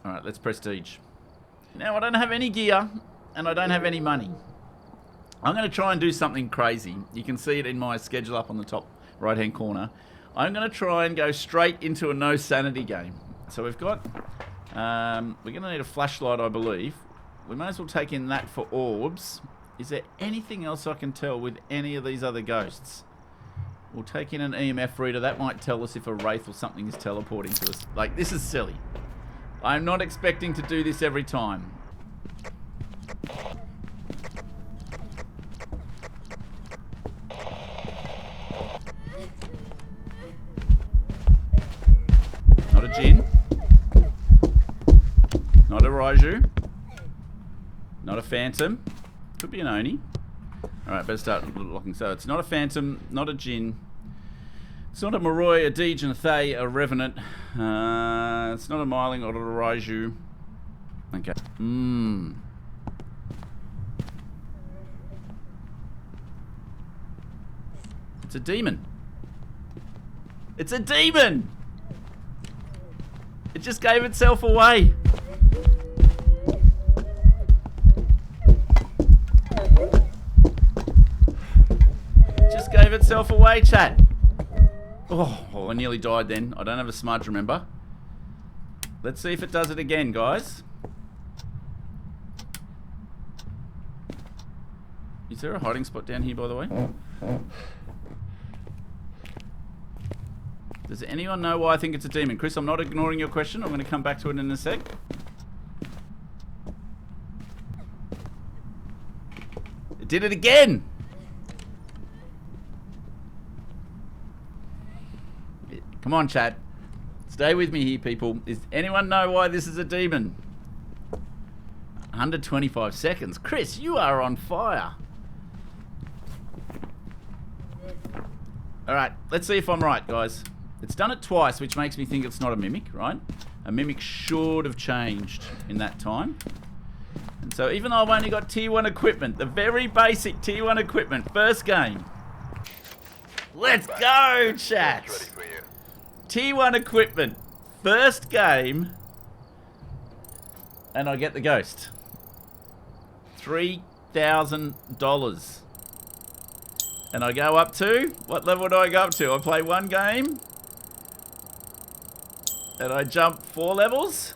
Alright, let's prestige. Now, I don't have any gear, and I don't have any money. I'm going to try and do something crazy. You can see it in my schedule up on the top right-hand corner. I'm going to try and go straight into a no sanity game. So we've got... we're going to need a flashlight, I believe. We may as well take in that for orbs. Is there anything else I can tell with any of these other ghosts? We'll take in an EMF reader. That might tell us if a wraith or something is teleporting to us. Like, this is silly. I'm not expecting to do this every time. Not a Jinn. Not a Raiju. Not a Phantom. Could be an Oni. Alright, better start looking. So it's not a Phantom, not a Jinn. It's not a Moroi, a Deej, and a Thay, a Revenant. It's not a Myling or a Raiju. Okay. It's a demon. It's a demon! It just gave itself away. Gave itself away, chat. Oh, I nearly died then. I don't have a smudge, remember? Let's see if it does it again, guys. Is there a hiding spot down here, by the way? Does anyone know why I think it's a demon? Chris, I'm not ignoring your question. I'm going to come back to it in a sec. It did it again! Come on, chat. Stay with me here, people. Does anyone know why this is a demon? Under 25 seconds. Chris, you are on fire. Alright, let's see if I'm right, guys. It's done it twice, which makes me think it's not a mimic, right? A mimic should have changed in that time. And so even though I've only got tier 1 equipment, the very basic tier 1 equipment, first game. Let's go, chat. Tier 1 equipment, first game, and I get the ghost. $3,000. And I go up to, what level do I go up to? I play one game, and I jump 4 levels.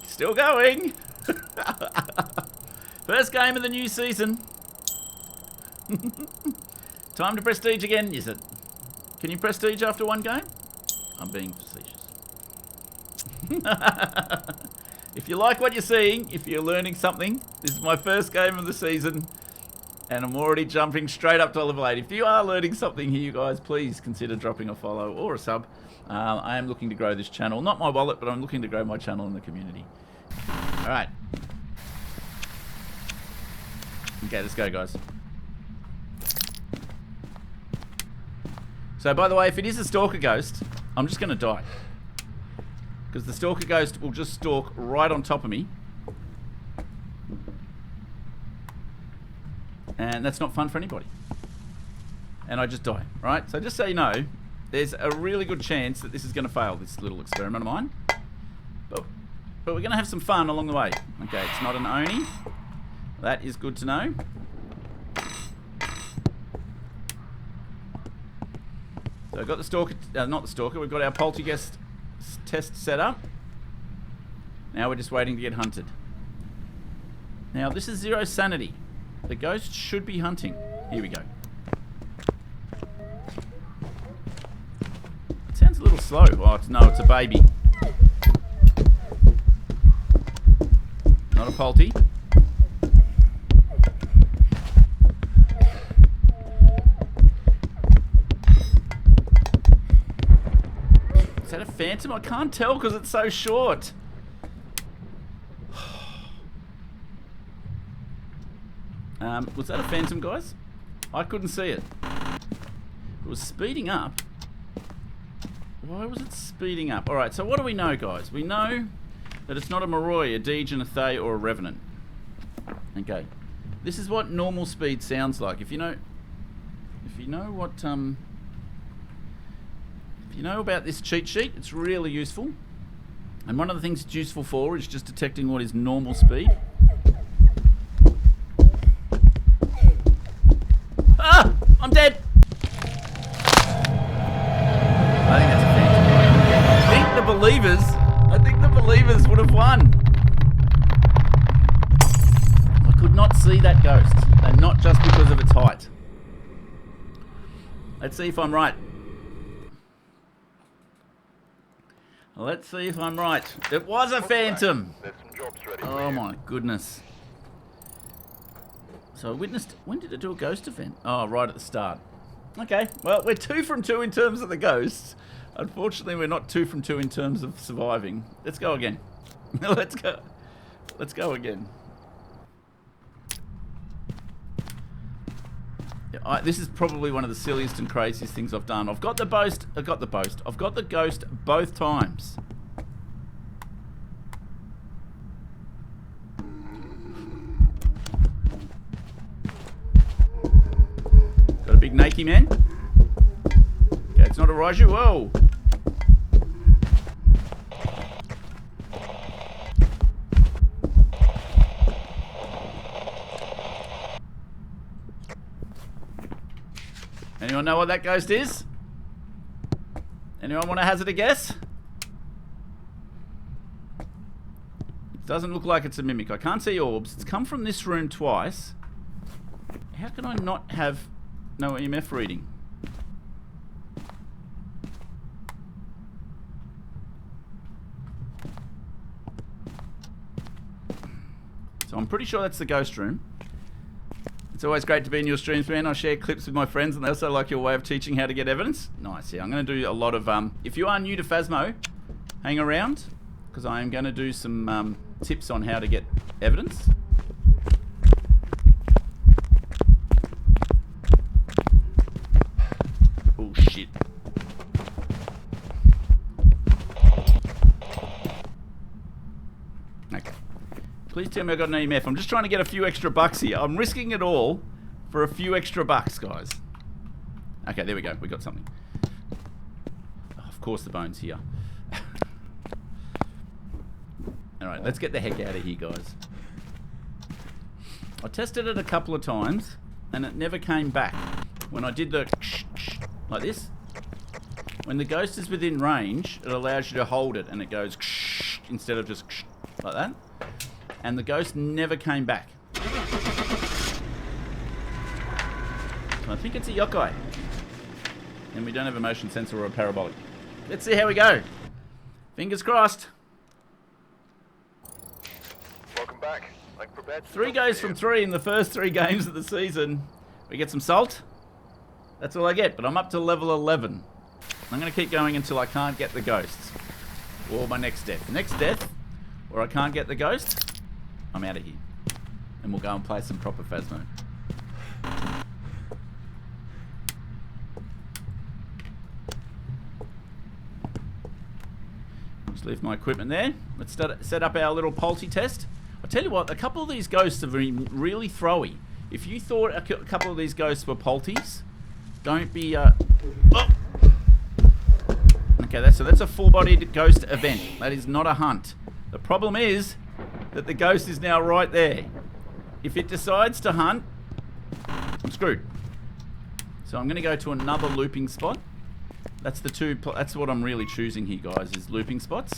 Still going. First game of the new season. Time to prestige again, is it? Can you prestige after one game? I'm being facetious. If you like what you're seeing, if you're learning something, this is my first game of the season, and I'm already jumping straight up to level 8. If you are learning something here, you guys, please consider dropping a follow or a sub. I am looking to grow this channel. Not my wallet, but I'm looking to grow my channel in the community. Alright. Okay, let's go, guys. So, by the way, if it is a Stalker Ghost, I'm just going to die. Because the Stalker Ghost will just stalk right on top of me. And that's not fun for anybody. And I just die, right? So just so you know, there's a really good chance that this is going to fail, this little experiment of mine. But we're going to have some fun along the way. Okay, it's not an Oni. That is good to know. So I've got the Stalker, not the Stalker, we've got our Poltergeist test set up. Now we're just waiting to get hunted. Now this is 0 sanity. The ghost should be hunting. Here we go. It sounds a little slow. Oh, no, it's a baby. Not a Polty. Is that a phantom? I can't tell because it's so short. Was that a phantom, guys? I couldn't see it. It was speeding up. Why was it speeding up? Alright, so what do we know, guys? We know that it's not a Moroi, a Deej, and a Thay, or a Revenant. Okay. This is what normal speed sounds like. If you know what if you know about this cheat sheet, it's really useful. And one of the things it's useful for is just detecting what is normal speed. Ah! I'm dead! I think that's a phantom. I think the believers would have won. I could not see that ghost, and not just because of its height. Let's see if I'm right. Let's see if I'm right. It was a phantom. Oh my goodness. So I witnessed... When did it do a ghost event? Oh, right at the start. Okay, well, we're 2 from 2 in terms of the ghosts. Unfortunately, we're not 2 from 2 in terms of surviving. Let's go again. Let's go. Let's go again. Yeah, this is probably one of the silliest and craziest things I've done. I've got the ghost. I've got the ghost both times. Got a big naked man. Okay, it's not a Raiju. Whoa. Anyone know what that ghost is? Anyone want to hazard a guess? It doesn't look like it's a mimic. I can't see orbs. It's come from this room twice. How can I not have no EMF reading? So I'm pretty sure that's the ghost room. It's always great to be in your streams, man. I share clips with my friends and they also like your way of teaching how to get evidence. Nice, yeah. I'm going to do a lot of... if you are new to Phasmo, hang around, because I am going to do some tips on how to get evidence. Oh, shit. Okay. Please tell me I got an EMF. I'm just trying to get a few extra bucks here. I'm risking it all for a few extra bucks, guys. Okay, there we go. We got something. Oh, of course the bone's here. Alright, let's get the heck out of here, guys. I tested it a couple of times, and it never came back. When I did the like this, when the ghost is within range, it allows you to hold it, and it goes instead of just like that. And the ghost never came back. So I think it's a yokai. And we don't have a motion sensor or a parabolic. Let's see how we go. Fingers crossed. Welcome back. 3 goes from 3 in the first 3 games of the season. We get some salt. That's all I get, but I'm up to level 11. I'm going to keep going until I can't get the ghosts. Or my next death. Next death, or I can't get the ghost, I'm out of here. And we'll go and play some proper Phasmo. Just leave my equipment there. Let's set up our little Polty test. I'll tell you what, a couple of these ghosts are really throwy. If you thought a couple of these ghosts were Polties, don't be... Oh. Okay, so that's a full-bodied ghost event. That is not a hunt. The problem is that the ghost is now right there. If it decides to hunt, I'm screwed. So I'm going to go to another looping spot. That's that's what I'm really choosing here, guys, is looping spots.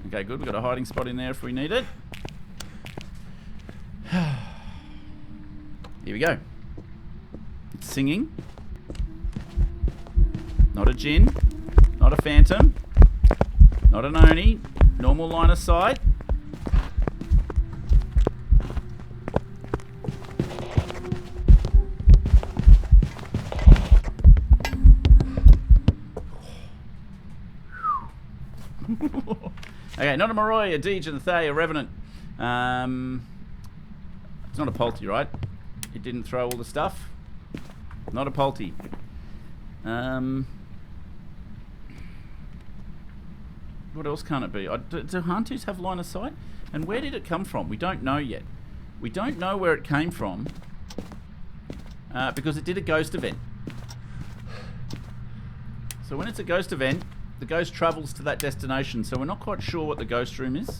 Okay, good. We've got a hiding spot in there if we need it. Here we go. It's singing. Not a Jinn. Not a Phantom. Not an Oni. Normal line of sight. Okay, not a Moroi, a Deej, a Thay, a Revenant. It's not a Polty, right? It didn't throw all the stuff. Not a Polty. What else can't it be? Do Hantus have line of sight? And where did it come from? We don't know yet. We don't know where it came from because it did a ghost event. So when it's a ghost event, the ghost travels to that destination, so we're not quite sure what the ghost room is.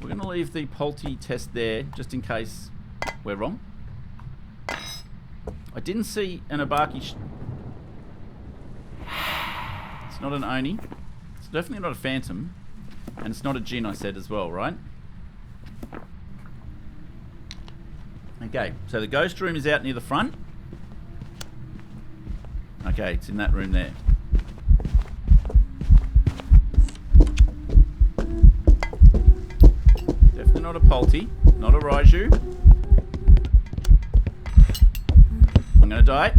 We're going to leave the Polty test there, just in case we're wrong. I didn't see an Abaki... It's not an Oni. It's definitely not a Phantom. And it's not a Djinn, I said as well, right? Okay, so the ghost room is out near the front. Okay, it's in that room there. Definitely not a Polty, not a Raiju. I'm gonna die.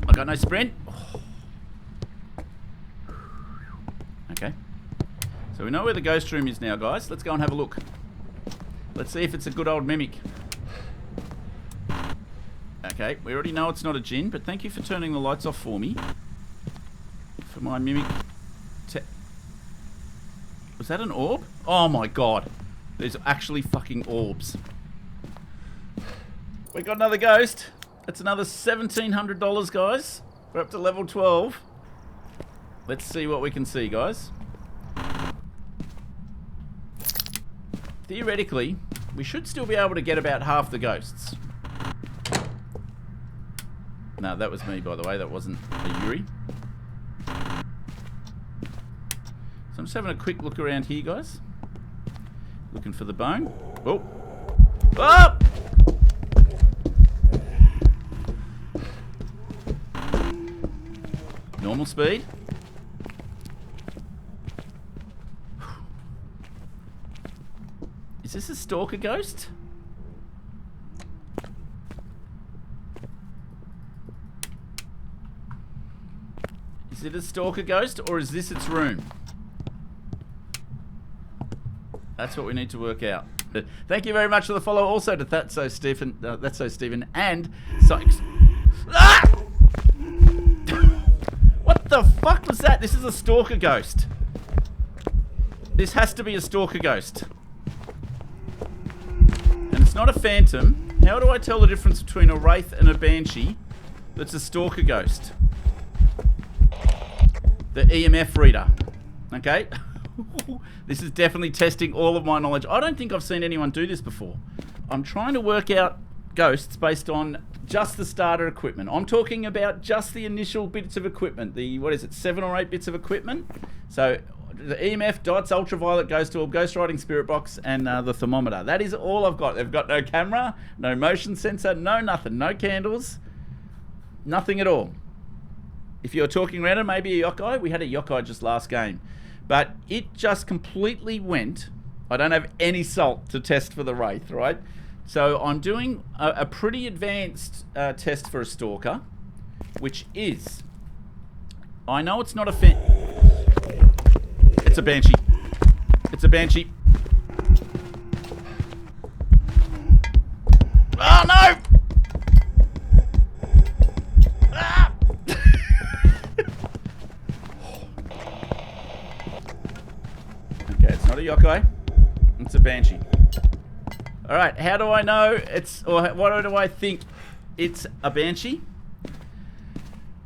I got no sprint. Okay. So we know where the ghost room is now, guys. Let's go and have a look. Let's see if it's a good old mimic. Okay, we already know it's not a Djinn, but thank you for turning the lights off for me. For my mimic... Was that an orb? Oh my god. There's actually fucking orbs. We got another ghost. That's another $1,700, guys. We're up to level 12. Let's see what we can see, guys. Theoretically, we should still be able to get about half the ghosts. No, that was me, by the way. That wasn't a Yuri. So I'm just having a quick look around here, guys. Looking for the bone. Oh! Oh! Normal speed. Is this a stalker ghost? Is it a stalker ghost, or is this its room? That's what we need to work out. Thank you very much for the follow. Also to That's So Stephen, and Sykes. Ah! What the fuck was that? This is a stalker ghost. This has to be a stalker ghost. And it's not a phantom. How do I tell the difference between a wraith and a banshee that's a stalker ghost? The EMF reader. Okay? This is definitely testing all of my knowledge. I don't think I've seen anyone do this before. I'm trying to work out ghosts based on just the starter equipment. I'm talking about just the initial bits of equipment. The, what is it, 7 or 8 bits of equipment? So the EMF, dots, ultraviolet, ghost orb, ghost riding spirit box, and the thermometer. That is all I've got. They've got no camera, no motion sensor, no nothing, no candles, nothing at all. If you're talking random, maybe a yokai. We had a yokai just last game. But it just completely went. I don't have any salt to test for the wraith, right? So I'm doing a pretty advanced test for a stalker, which is... I know it's not a It's a banshee. It's a banshee. Oh no! Ah! Okay, it's not a yokai. It's a banshee. Alright, how do I know it's... Or what do I think it's a banshee?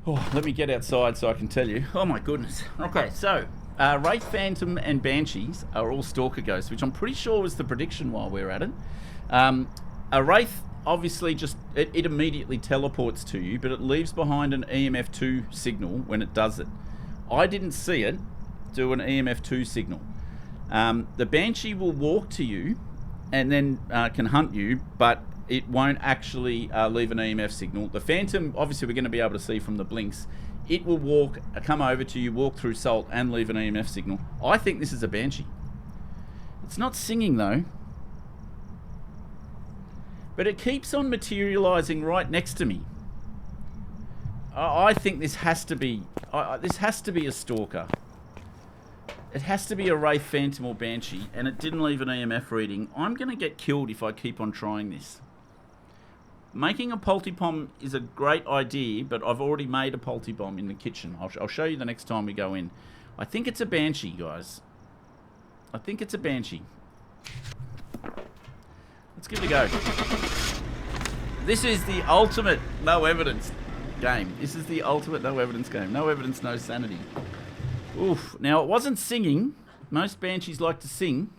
Oh, let me get outside so I can tell you. Oh my goodness. Okay, so... Wraith, Phantom, and Banshees are all stalker ghosts, which I'm pretty sure was the prediction while we were at it. A Wraith, obviously, just it immediately teleports to you, but it leaves behind an EMF2 signal when it does it. I didn't see it do an EMF2 signal. The Banshee will walk to you and then can hunt you, but it won't actually leave an EMF signal. The Phantom, obviously, we're going to be able to see from the blinks. It will walk, come over to you, walk through salt, and leave an EMF signal. I think this is a Banshee. It's not singing, though. But it keeps on materializing right next to me. I think this has to be... this has to be a stalker. It has to be a Wraith, Phantom, or Banshee, and it didn't leave an EMF reading. I'm going to get killed if I keep on trying this. Making a Poltipom is a great idea, but I've already made a Poltipom in the kitchen. I'll show you the next time we go in. I think it's a Banshee, guys. I think it's a Banshee. Let's give it a go. This is the ultimate no evidence game. This is the ultimate no evidence game. No evidence, no sanity. Oof. Now, it wasn't singing. Most banshees like to sing.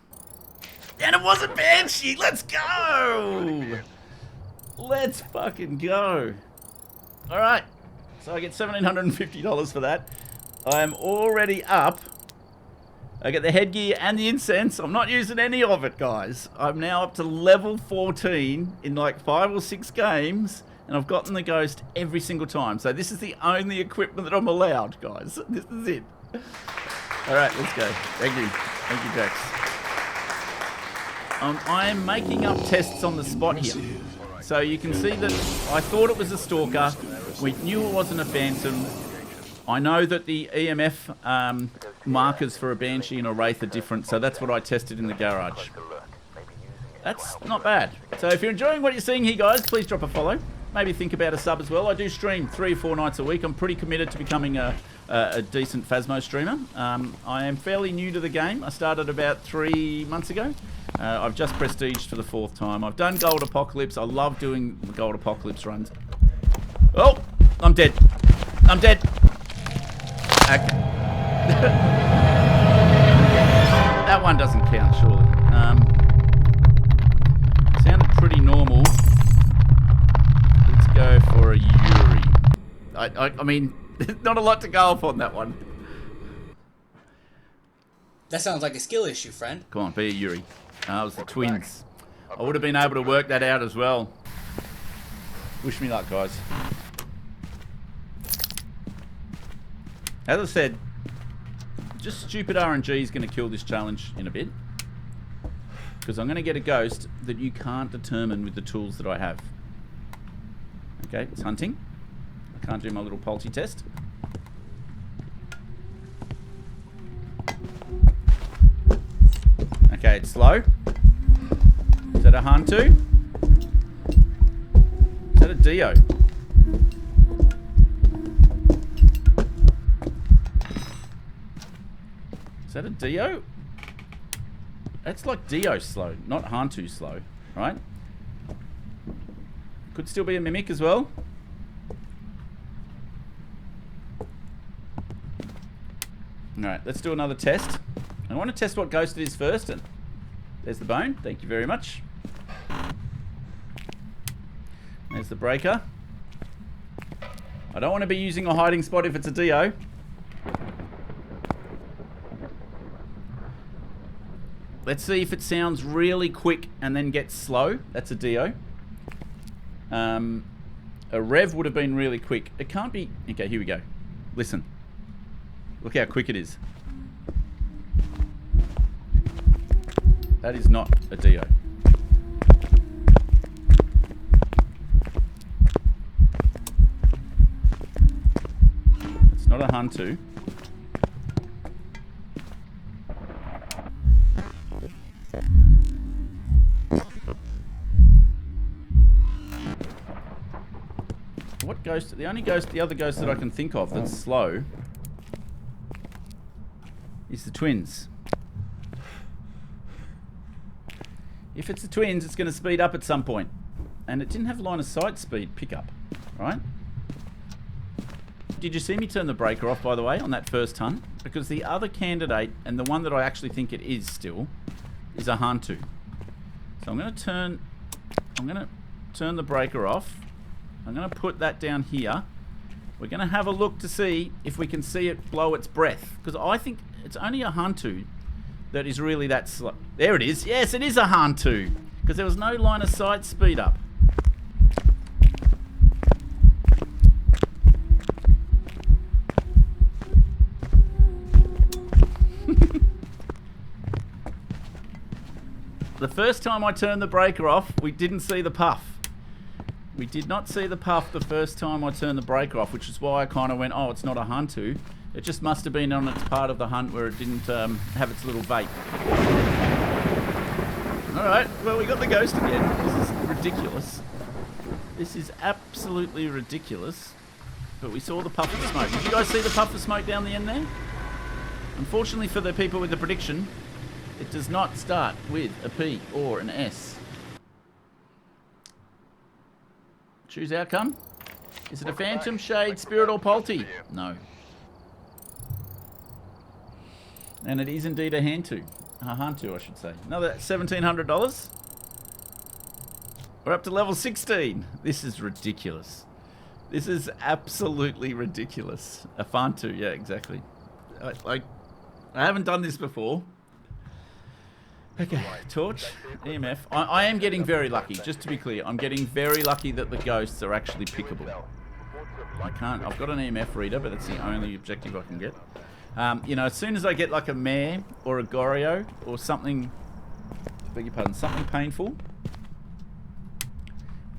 And it wasn't banshee. Let's go. Let's fucking go. All right. So I get $1,750 for that. I'm already up. I get the headgear and the incense. I'm not using any of it, guys. I'm now up to level 14 in like 5 or 6 games. And I've gotten the ghost every single time. So this is the only equipment that I'm allowed, guys. This is it. All right, let's go. Thank you. Thank you, Jax. I am making up tests on the spot here. So you can see that I thought it was a stalker. We knew it wasn't a phantom. I know that the EMF markers for a banshee and a wraith are different. So that's what I tested in the garage. That's not bad. So if you're enjoying what you're seeing here, guys, please drop a follow. Maybe think about a sub as well. I do stream 3 or 4 nights a week. I'm pretty committed to becoming a decent Phasmo streamer. I am fairly new to the game. I started about 3 months ago. I've just prestiged for the 4th time. I've done Gold Apocalypse. I love doing the Gold Apocalypse runs. Oh, I'm dead. I'm dead. Okay. That one doesn't count, surely. Sounded pretty normal. Let's go for a Yuri. I mean, there's not a lot to go off on that one. That sounds like a skill issue, friend. Come on, be a Yuri. It was the twins. I would have been able to work that out as well. Wish me luck, guys. As I said, just stupid RNG is going to kill this challenge in a bit. Because I'm going to get a ghost that you can't determine with the tools that I have. Okay, it's hunting. I can't do my little Polty test. Okay, it's slow. Is that a Hantu? Is that a Dio? Is that a Dio? That's like Dio slow, not Hantu slow, right? Could still be a Mimic as well. Alright, let's do another test. I want to test what ghost it is first. And there's the bone. Thank you very much. There's the breaker. I don't want to be using a hiding spot if it's a Dio. Let's see if it sounds really quick and then gets slow. That's a Dio. A Rev would have been really quick. It can't be... Okay, here we go. Listen. Look how quick it is. That is not a Dio. It's not a Hantu. What ghost? The other ghost that I can think of that's slow is the twins. If it's the twins, it's going to speed up at some point. And it didn't have line of sight speed pickup, right? Did you see me turn the breaker off, by the way, on that first hunt? Because the other candidate, and the one that I actually think it is still, is a Hantu. So I'm going to turn the breaker off. I'm going to put that down here. We're going to have a look to see if we can see it blow its breath. Because I think it's only a Hantu that is really that slow. There it is. Yes, it is a Hantu. Because there was no line of sight speed up. The first time I turned the breaker off, we didn't see the puff. We did not see the puff the first time I turned the breaker off, which is why I kind of went, oh, it's not a Hantu. It just must have been on its part of the hunt where it didn't have its little vape. Alright, well, we got the ghost again. This is ridiculous. This is absolutely ridiculous. But we saw the puff of smoke. Did you guys see the puff of smoke down the end there? Unfortunately for the people with the prediction, it does not start with a P or an S. Choose outcome. Is it a phantom, shade, spirit, or Polty? No. And it is indeed a Hantu. A Hantu, I should say. Another $1,700. We're up to level 16. This is ridiculous. This is absolutely ridiculous. A Fantu, yeah, exactly. I haven't done this before. Okay, torch, EMF. I am getting very lucky, just to be clear. I'm getting very lucky that the ghosts are actually pickable. I've got an EMF reader, but that's the only objective I can get. You know, as soon as I get like a mare or a Goryo or something, beg your pardon, something painful,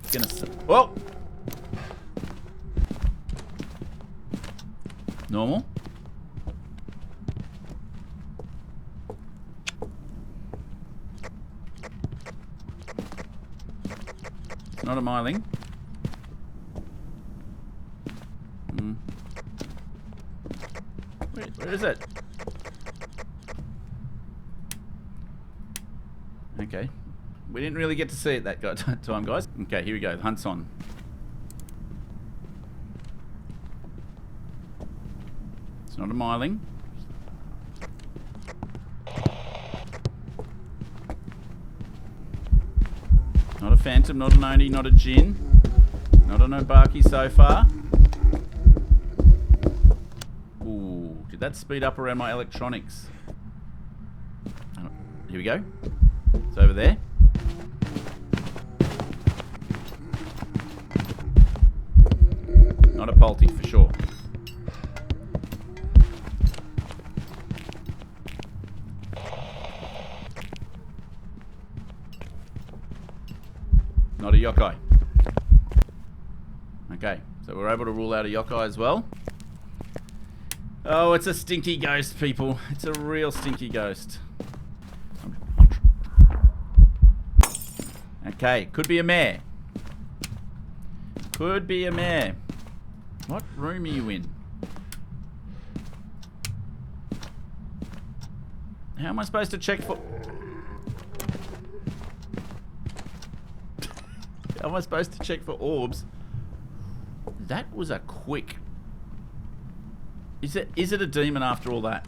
it's gonna, well, normal. It's not a myling. Where is it? Okay. We didn't really get to see it that time, guys. Okay, here we go. The hunt's on. It's not a myling. Not a phantom, not an Oni, not a Jinn. Not an Obaki so far. Ooh, did that speed up around my electronics? Here we go. It's over there. Not a Polty for sure. Not a yokai. Okay, so we're able to rule out a yokai as well. Oh, it's a stinky ghost, people. It's a real stinky ghost. Okay, could be a mare. Could be a mare. What room are you in? How am I supposed to check for... How am I supposed to check for orbs? That was a quick... Is it a demon after all that?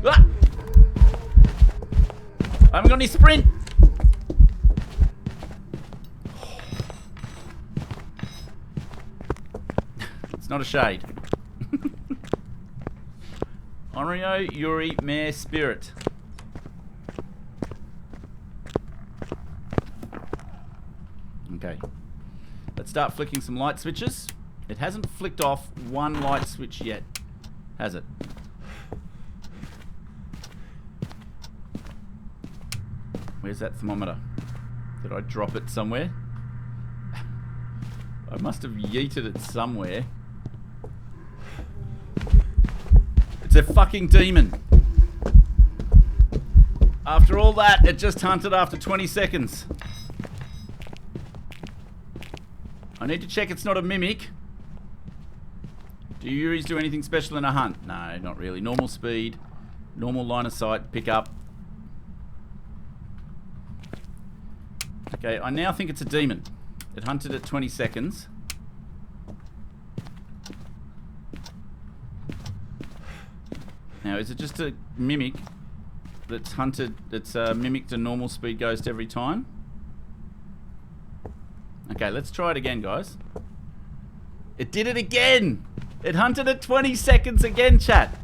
Ah! I haven't got any sprint! It's not a shade. Onryo, Yuri, Mare, Spirit. Okay. Let's start flicking some light switches. It hasn't flicked off one light switch yet, has it? Where's that thermometer? Did I drop it somewhere? I must have yeeted it somewhere. It's a fucking demon. After all that, it just hunted after 20 seconds. I need to check it's not a mimic. Do Yuris do anything special in a hunt? No, not really. Normal speed, normal line of sight, pick up. Okay, I now think it's a demon. It hunted at 20 seconds. Now, is it just a mimic that's hunted, that's mimicked a normal speed ghost every time? Okay, let's try it again, guys. It did it again! It hunted at 20 seconds again, chat.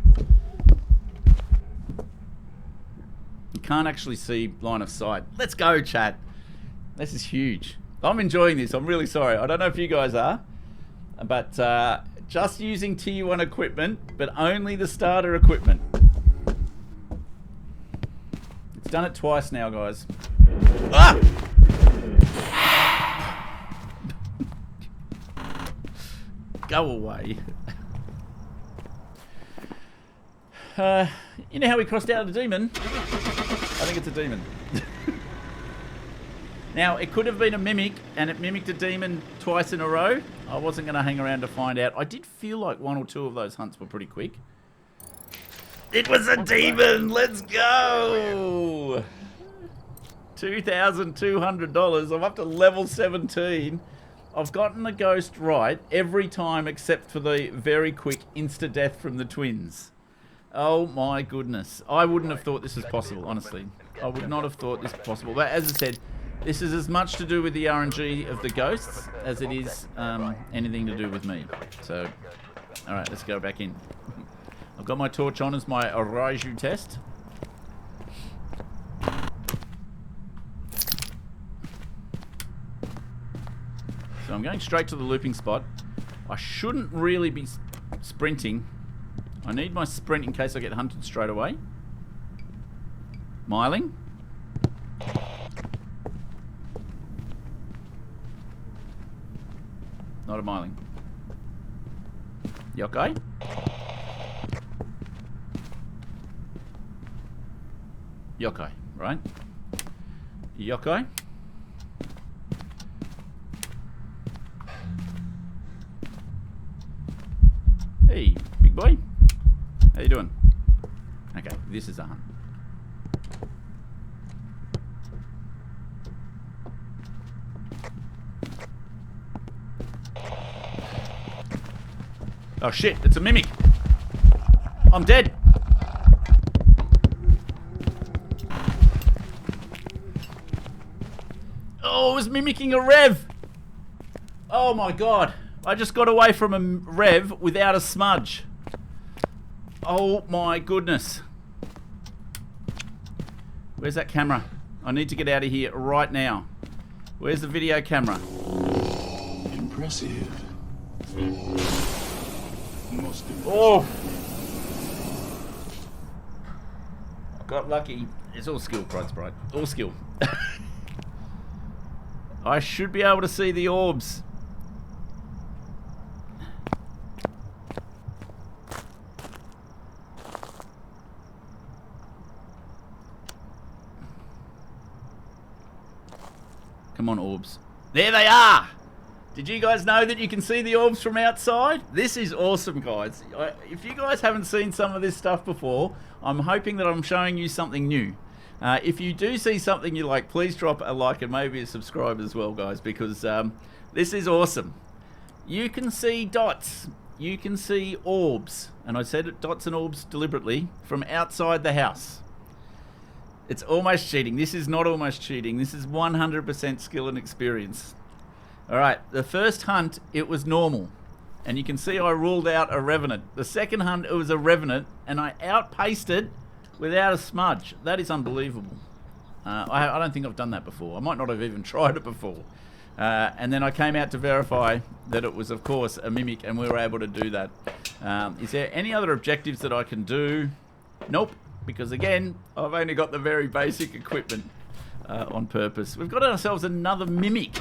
You can't actually see line of sight. Let's go, chat. This is huge. I'm enjoying this. I'm really sorry. I don't know if you guys are. But just using tier 1 equipment, but only the starter equipment. It's done it twice now, guys. Ah! Go away. You know how we crossed out a demon? I think it's a demon. Now, it could have been a mimic, and it mimicked a demon twice in a row. I wasn't going to hang around to find out. I did feel like one or two of those hunts were pretty quick. It was a demon! Let's go! $2,200. I'm up to level 17. I've gotten the ghost right every time except for the very quick insta-death from the twins. Oh my goodness. I wouldn't have thought this was possible, honestly. I would not have thought this was possible. But as I said, this is as much to do with the RNG of the ghosts as it is anything to do with me. So, alright, let's go back in. I've got my torch on as my Raiju test. So I'm going straight to the looping spot. I shouldn't really be sprinting. I need my sprint in case I get hunted straight away. Miling. Not a miling. Yokai. Yokai, right? Yokai. Hey, big boy. How you doing? Okay, this is a hunt. Oh shit, it's a mimic. I'm dead. Oh, it was mimicking a rev. Oh my god. I just got away from a rev without a smudge. Oh my goodness. Where's that camera? I need to get out of here right now. Where's the video camera? Impressive. Most impressive. Oh! I got lucky. It's all skill, Pride Sprite. All skill. I should be able to see the orbs. Come on, orbs. There they are! Did you guys know that you can see the orbs from outside? This is awesome, guys. If you guys haven't seen some of this stuff before, I'm hoping that I'm showing you something new. If you do see something you like, please drop a like and maybe a subscribe as well, guys, because this is awesome. You can see dots. You can see orbs. And I said dots and orbs deliberately from outside the house. It's almost cheating. This is not almost cheating. This is 100% skill and experience. Alright, the first hunt, it was normal. And you can see I ruled out a revenant. The second hunt, it was a revenant, and I outpaced it without a smudge. That is unbelievable. I don't think I've done that before. I might not have even tried it before. And then I came out to verify that it was, of course, a mimic, and we were able to do that. Is there any other objectives that I can do? Nope. Because again, I've only got the very basic equipment on purpose. We've got ourselves another mimic.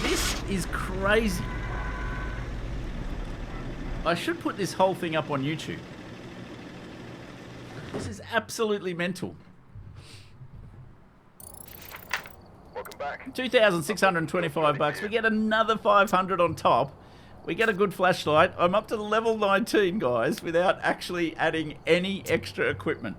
This is crazy. I should put this whole thing up on YouTube. This is absolutely mental. Welcome back. 2,625 bucks. We get another 500 on top. We get a good flashlight. I'm up to level 19, guys, without actually adding any extra equipment.